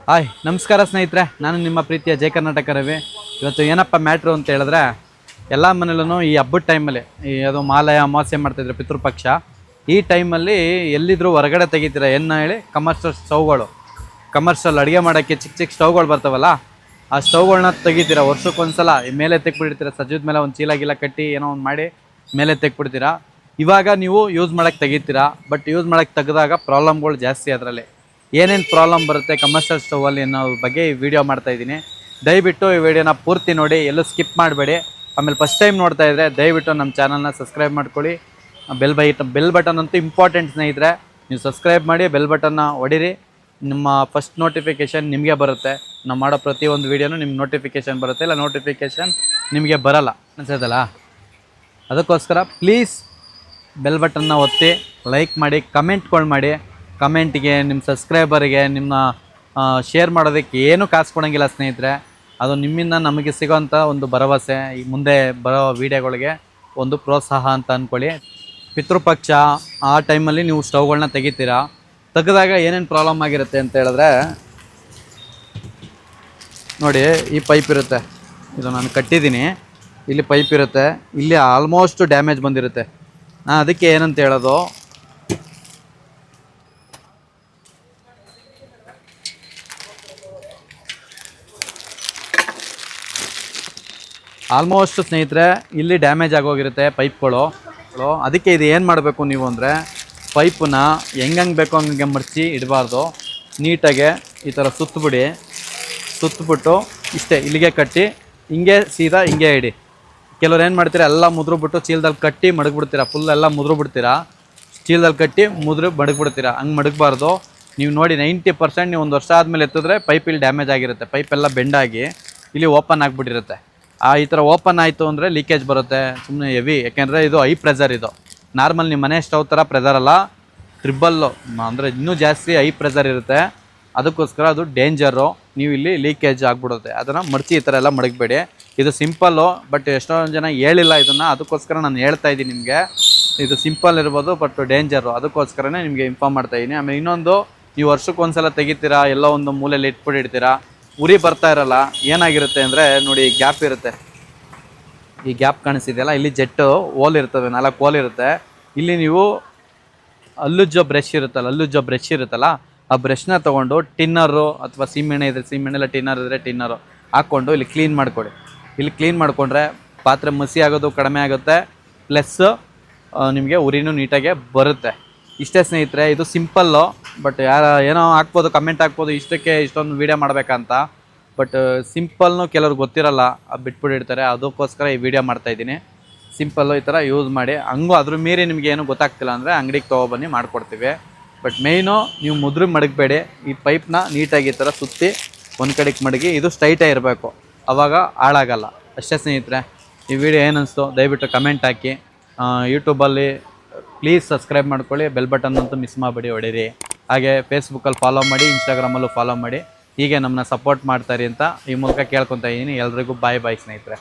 Hi ನಮಸ್ಕಾರ ಸ್ನೇಹಿತರೆ, ನಾನು ನಿಮ್ಮ ಪ್ರೀತಿಯ ಜೈ ಕರ್ನಾಟಕ ರವಿ. ಇವತ್ತು ಏನಪ್ಪ ಮ್ಯಾಟ್ರು ಅಂತ ಹೇಳಿದ್ರೆ, ಎಲ್ಲ ಮನೇಲೂ ಈ ಹಬ್ಬದ ಟೈಮಲ್ಲಿ ಅದು ಮಾಲಯ ಅಮಾವಾಸ್ಯೆ ಮಾಡ್ತಾಯಿದ್ರು ಪಿತೃಪಕ್ಷ. ಈ ಟೈಮಲ್ಲಿ ಎಲ್ಲಿದ್ದರೂ ಹೊರಗಡೆ ತೆಗಿತೀರ ಏನು ಹೇಳಿ, ಕಮರ್ಷಿಯಲ್ ಸ್ಟವ್ಗಳು, ಕಮರ್ಷಿಯಲ್ ಅಡುಗೆ ಮಾಡೋಕ್ಕೆ ಚಿಕ್ಕ ಚಿಕ್ಕ ಸ್ಟವ್ಗಳು ಬರ್ತಾವಲ್ಲ, ಆ ಸ್ಟವ್ಗಳನ್ನ ತೆಗಿತೀರ. ವರ್ಷಕ್ಕೊಂದ್ಸಲ ಮೇಲೆ ತೆಗ್ಬಿಡ್ತೀರ, ಸಜ್ಜದ ಮೇಲೆ ಒಂದು ಚೀಲ ಗಿಲ ಕಟ್ಟಿ ಏನೋ ಒಂದು ಮಾಡಿ ಮೇಲೆ ತೆಗ್ಬಿಡ್ತೀರ. ಇವಾಗ ನೀವು ಯೂಸ್ ಮಾಡೋಕ್ಕೆ ತೆಗಿತೀರಾ, ಬಟ್ ಯೂಸ್ ಮಾಡೋಕ್ಕೆ ತೆಗೆದಾಗ ಪ್ರಾಬ್ಲಮ್ಗಳು ಜಾಸ್ತಿ. ಅದರಲ್ಲಿ ಏನೇನು ಪ್ರಾಬ್ಲಮ್ ಬರುತ್ತೆ ಕಮರ್ಷಿಯಲ್ ಸ್ಟವಲ್ಲಿ ಅನ್ನೋ ಬಗ್ಗೆ ಈ ವಿಡಿಯೋ ಮಾಡ್ತಾಯಿದ್ದೀನಿ. ದಯವಿಟ್ಟು ಈ ವಿಡಿಯೋನ ಪೂರ್ತಿ ನೋಡಿ, ಎಲ್ಲೂ ಸ್ಕಿಪ್ ಮಾಡಬೇಡಿ. ಆಮೇಲೆ ಫಸ್ಟ್ ಟೈಮ್ ನೋಡ್ತಾ ಇದ್ದರೆ ದಯವಿಟ್ಟು ನಮ್ಮ ಚಾನಲ್ನ ಸಬ್ಸ್ಕ್ರೈಬ್ ಮಾಡ್ಕೊಳ್ಳಿ. ಬೆಲ್ ಬಟನ್ ಅಂತೂ ಇಂಪಾರ್ಟೆಂಟ್ ಸ್ನೇಹಿತರೆ. ನೀವು ಸಬ್ಸ್ಕ್ರೈಬ್ ಮಾಡಿ, ಬೆಲ್ ಬಟನ್ನ ಹೊಡೀರಿ. ನಿಮ್ಮ ಫಸ್ಟ್ ನೋಟಿಫಿಕೇಷನ್ ನಿಮಗೆ ಬರುತ್ತೆ. ನಾವು ಮಾಡೋ ಪ್ರತಿಯೊಂದು ವೀಡಿಯೋನೂ ನಿಮ್ಗೆ ನೋಟಿಫಿಕೇಷನ್ ಬರುತ್ತೆ, ಇಲ್ಲ ನೋಟಿಫಿಕೇಷನ್ ನಿಮಗೆ ಬರೋಲ್ಲ ಅನ್ಸೋದಲ್ಲ. ಅದಕ್ಕೋಸ್ಕರ ಪ್ಲೀಸ್ ಬೆಲ್ ಬಟನ್ನ ಒತ್ತಿ, ಲೈಕ್ ಮಾಡಿ, ಕಮೆಂಟ್ಗಳು ಮಾಡಿ. ಕಮೆಂಟಿಗೆ ನಿಮ್ಮ ಸಬ್ಸ್ಕ್ರೈಬರಿಗೆ ನಿಮ್ಮ ಶೇರ್ ಮಾಡೋದಕ್ಕೆ ಏನೂ ಕಾಸು ಕೊಡೋಂಗಿಲ್ಲ ಸ್ನೇಹಿತರೆ. ಅದು ನಿಮ್ಮಿಂದ ನಮಗೆ ಸಿಗೋಂಥ ಒಂದು ಭರವಸೆ, ಈ ಮುಂದೆ ಬರೋ ವೀಡಿಯೋಗಳಿಗೆ ಒಂದು ಪ್ರೋತ್ಸಾಹ ಅಂತ ಅಂದ್ಕೊಳ್ಳಿ. ಪಿತೃಪಕ್ಷ ಆ ಟೈಮಲ್ಲಿ ನೀವು ಸ್ಟವ್ಗಳನ್ನ ತೆಗಿತೀರಾ. ತೆಗೆದಾಗ ಏನೇನು ಪ್ರಾಬ್ಲಮ್ ಆಗಿರುತ್ತೆ ಅಂತ ಹೇಳಿದ್ರೆ, ನೋಡಿ ಈ ಪೈಪ್ ಇರುತ್ತೆ, ಇದು ನಾನು ಕಟ್ಟಿದ್ದೀನಿ, ಇಲ್ಲಿ ಪೈಪ್ ಇರುತ್ತೆ, ಇಲ್ಲಿ ಆಲ್ಮೋಸ್ಟ್ ಡ್ಯಾಮೇಜ್ ಬಂದಿರುತ್ತೆ. ನಾನು ಅದಕ್ಕೆ ಏನಂತ ಹೇಳೋದು, ಆಲ್ಮೋಸ್ಟ್ ಸ್ನೇಹಿತರೆ ಇಲ್ಲಿ ಡ್ಯಾಮೇಜ್ ಆಗೋಗಿರುತ್ತೆ ಪೈಪ್ಗಳು. ಅದಕ್ಕೆ ಇದು ಏನು ಮಾಡಬೇಕು ನೀವು ಅಂದರೆ, ಪೈಪನ್ನ ಹೆಂಗೆ ಬೇಕೋ ಹಂಗೆ ಮಡಚಿ ಇಡಬಾರ್ದು. ನೀಟಾಗೆ ಈ ಥರ ಸುತ್ತಬಿಟ್ಟು ಇಷ್ಟೇ ಇಲ್ಲಿಗೆ ಕಟ್ಟಿ, ಹಿಂಗೆ ಸೀದಾ ಹಿಂಗೆ ಇಡಿ. ಕೆಲವ್ರು ಏನು ಮಾಡ್ತೀರಾ, ಎಲ್ಲ ಮುದ್ರುಬಿಟ್ಟು ಚೀಲದಲ್ಲಿ ಕಟ್ಟಿ ಮಡಗ್ಬಿಡ್ತೀರಾ, ಫುಲ್ ಎಲ್ಲ ಮುದ್ರುಬಿಡ್ತೀರಾ, ಚೀಲದಲ್ಲಿ ಕಟ್ಟಿ ಮಡಗ್ಬಿಡ್ತೀರಾ. ಹಂಗೆ ಮಡಗಬಾರ್ದು. ನೀವು ನೋಡಿ 90% ನೀವು ಒಂದು ವರ್ಷ ಆದಮೇಲೆ ಎತ್ತಿದ್ರೆ ಪೈಪ್ ಇಲ್ಲಿ ಡ್ಯಾಮೇಜ್ ಆಗಿರುತ್ತೆ, ಪೈಪೆಲ್ಲ ಬೆಂಡಾಗಿ ಇಲ್ಲಿ ಓಪನ್ ಆಗಿಬಿಟ್ಟಿರುತ್ತೆ. ಈ ಥರ ಓಪನ್ ಆಯಿತು ಅಂದರೆ ಲೀಕೇಜ್ ಬರುತ್ತೆ, ಸುಮ್ಮನೆ ಹೆವಿ. ಯಾಕೆಂದರೆ ಇದು ಹೈ ಪ್ರೆಷರ್, ಇದು ನಾರ್ಮಲ್ ನಿಮ್ಮ ಮನೆ ಸ್ಟವ್ ಥರ ಪ್ರೆಷರ್ ಅಲ್ಲ, ಟ್ರಿಬಲ್ಲು ಅಂದರೆ ಇನ್ನೂ ಜಾಸ್ತಿ ಹೈ ಪ್ರೆಷರ್ ಇರುತ್ತೆ. ಅದಕ್ಕೋಸ್ಕರ ಅದು ಡೇಂಜರು. ನೀವು ಇಲ್ಲಿ ಲೀಕೇಜ್ ಆಗಿಬಿಡುತ್ತೆ. ಅದನ್ನು ಮಡಚಿ ಈ ಥರ ಎಲ್ಲ ಮಡಗಬೇಡಿ. ಇದು ಸಿಂಪಲ್ಲು, ಬಟ್ ಎಷ್ಟೊಂದು ಜನ ಹೇಳಿಲ್ಲ ಇದನ್ನು, ಅದಕ್ಕೋಸ್ಕರ ನಾನು ಹೇಳ್ತಾ ಇದ್ದೀನಿ ನಿಮಗೆ. ಇದು ಸಿಂಪಲ್ ಇರ್ಬೋದು, ಬಟ್ ಡೇಂಜರು. ಅದಕ್ಕೋಸ್ಕರನೇ ನಿಮಗೆ ಇನ್ಫಾರ್ಮ್ ಮಾಡ್ತಾಯಿದ್ದೀನಿ. ಆಮೇಲೆ ಇನ್ನೊಂದು, ನೀವು ವರ್ಷಕ್ಕೊಂದ್ಸಲ ತೆಗಿತೀರಾ, ಎಲ್ಲೋ ಒಂದು ಮೂಲೆಯಲ್ಲಿ ಇಟ್ಬಿಟ್ಟಿರ್ತೀರಾ, ಉರಿ ಬರ್ತಾ ಇರಲ್ಲ. ಏನಾಗಿರುತ್ತೆ ಅಂದರೆ ನೋಡಿ, ಗ್ಯಾಪ್ ಇರುತ್ತೆ, ಈ ಗ್ಯಾಪ್ ಕಾಣಿಸ್ತಿದೆಯಲ್ಲ, ಇಲ್ಲಿ ಜೆಟ್ಟು ಹೋಲ್ ಇರ್ತದೆ, 4 ಹೋಲ್ ಇರುತ್ತೆ. ಇಲ್ಲಿ ನೀವು ಹಲ್ಲುಜ್ಜೋ ಬ್ರಷ್ ಇರುತ್ತಲ್ಲ, ಆ ಬ್ರಷ್ನ ತೊಗೊಂಡು ಟಿನ್ನರು ಅಥವಾ ಸೀಮೆಣ್ಣೆ ಇದ್ರೆ ಸೀಮೆಣ್ಣೆಲ್ಲ, ಟಿನ್ನರ್ ಇದ್ದರೆ ಟಿನ್ನರು ಹಾಕ್ಕೊಂಡು ಇಲ್ಲಿ ಕ್ಲೀನ್ ಮಾಡ್ಕೊಳ್ಳಿ. ಇಲ್ಲಿ ಕ್ಲೀನ್ ಮಾಡಿಕೊಂಡ್ರೆ ಪಾತ್ರೆ ಮಸಿ ಆಗೋದು ಕಡಿಮೆ ಆಗುತ್ತೆ, ಪ್ಲಸ್ ನಿಮಗೆ ಉರಿನೂ ನೀಟಾಗೆ ಬರುತ್ತೆ. ಇಷ್ಟೇ ಸ್ನೇಹಿತರೆ, ಇದು ಸಿಂಪಲ್ಲು. ಬಟ್ ಏನೋ ಹಾಕ್ಬೋದು, ಕಮೆಂಟ್ ಹಾಕ್ಬೋದು, ಇಷ್ಟಕ್ಕೆ ಇಷ್ಟೊಂದು ವೀಡಿಯೋ ಮಾಡಬೇಕಂತ. ಬಟ್ ಸಿಂಪಲ್ನು ಕೆಲವ್ರಿಗೆ ಗೊತ್ತಿರಲ್ಲ, ಬಿಟ್ಬಿಟ್ಟಿರ್ತಾರೆ. ಅದಕ್ಕೋಸ್ಕರ ಈ ವಿಡಿಯೋ ಮಾಡ್ತಾಯಿದ್ದೀನಿ. ಸಿಂಪಲ್ಲು ಈ ಥರ ಯೂಸ್ ಮಾಡಿ. ಹಂಗೂ ಅದ್ರ ಮೀರಿ ನಿಮಗೆ ಏನು ಗೊತ್ತಾಗ್ತಿಲ್ಲ ಅಂದರೆ ಅಂಗಡಿಗೆ ತೊಗೊಬನ್ನಿ, ಮಾಡಿಕೊಡ್ತೀವಿ. ಬಟ್ ಮೇಯ್ನು ನೀವು ಮುದ್ರೆ ಮಡಗಬೇಡಿ. ಈ ಪೈಪ್ನ ನೀಟಾಗಿ ಈ ಥರ ಸುತ್ತಿ ಒಂದು ಕಡೆಗೆ ಮಡಗಿ, ಇದು ಸ್ಟ್ರೈಟೇ ಇರಬೇಕು, ಆವಾಗ ಹಾಳಾಗಲ್ಲ. ಅಷ್ಟೇ ಸ್ನೇಹಿತರೆ. ಈ ವಿಡಿಯೋ ಏನಿಸ್ತು ದಯವಿಟ್ಟು ಕಮೆಂಟ್ ಹಾಕಿ. ಯೂಟ್ಯೂಬಲ್ಲಿ ಪ್ಲೀಸ್ ಸಬ್ಸ್ಕ್ರೈಬ್ ಮಾಡ್ಕೊಳ್ಳಿ, ಬೆಲ್ ಬಟನ್ ಅಂತೂ ಮಿಸ್ ಮಾಡಬೇಡಿ, ಹೊಡೀರಿ. ಹಾಗೆ ಫೇಸ್ಬುಕ್ಕಲ್ಲಿ ಫಾಲೋ ಮಾಡಿ, ಇನ್ಸ್ಟಾಗ್ರಾಮಲ್ಲೂ ಫಾಲೋ ಮಾಡಿ. ಹೀಗೆ ನಮ್ಮನ್ನ ಸಪೋರ್ಟ್ ಮಾಡ್ತಾರೆ ಅಂತ ಈ ಮೂಲಕ ಕೇಳ್ಕೊತಾ ಇದ್ದೀನಿ. ಎಲ್ರಿಗೂ ಬಾಯ್ ಸ್ನೇಹಿತರೆ.